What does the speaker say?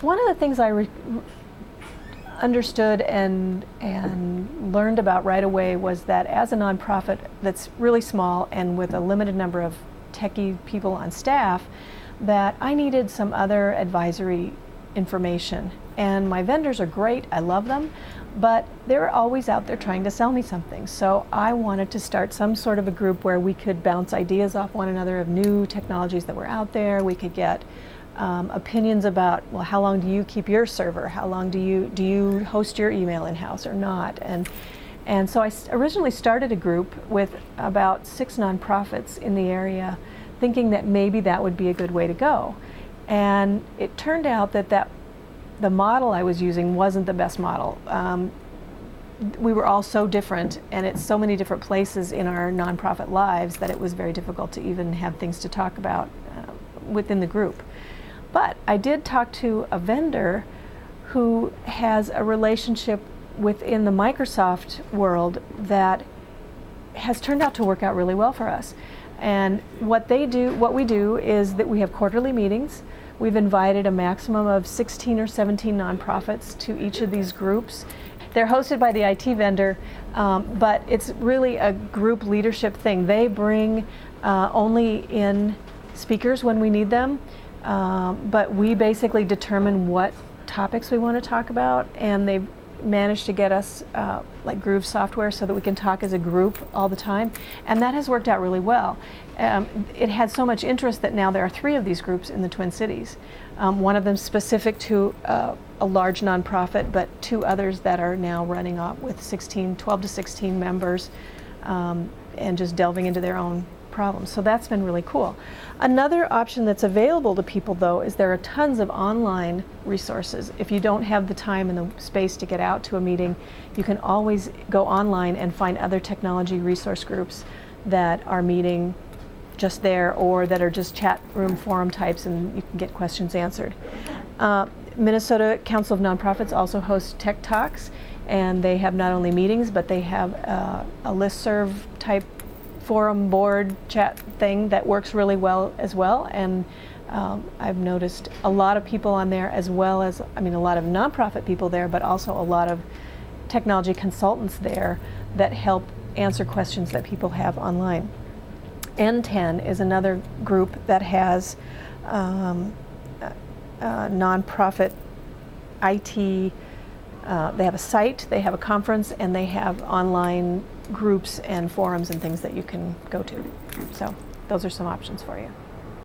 One of the things I understood and learned about right away was that as a nonprofit that's really small and with a limited number of techie people on staff, that I needed some other advisory information. And my vendors are great, I love them, but they're always out there trying to sell me something. So I wanted to start some sort of a group where we could bounce ideas off one another of new technologies that were out there. We could get opinions about, well, how long do you keep your server? How long do you host your email in-house or not? And so I originally started a group with about 6 nonprofits in the area, thinking that maybe that would be a good way to go. And it turned out that the model I was using wasn't the best model. We were all so different, and it's so many different places in our nonprofit lives that it was very difficult to even have things to talk about within the group. But I did talk to a vendor who has a relationship within the Microsoft world that has turned out to work out really well for us. And what we do is that we have quarterly meetings. We've invited a maximum of 16 or 17 nonprofits to each of these groups. They're hosted by the IT vendor, but it's really a group leadership thing. They bring only in speakers when we need them, but we basically determine what topics we want to talk about, and they've managed to get us like Groove software so that we can talk as a group all the time, and that has worked out really well. It had so much interest that now there are 3 of these groups in the Twin Cities. One of them specific to a large nonprofit, but 2 others that are now running up with 12 to 16 members and just delving into their own problems. So that's been really cool. Another option that's available to people, though, is there are tons of online resources. If you don't have the time and the space to get out to a meeting, you can always go online and find other technology resource groups that are meeting just there, or that are just chat room forum types, and you can get questions answered. Minnesota Council of Nonprofits also hosts Tech Talks, and they have not only meetings, but they have a listserv type forum board chat thing that works really well as well. And I've noticed a lot of people on there, as well as, a lot of nonprofit people there, but also a lot of technology consultants there that help answer questions that people have online. N10 is another group that has nonprofit IT. They have a site, they have a conference, and they have online groups and forums and things that you can go to. So those are some options for you.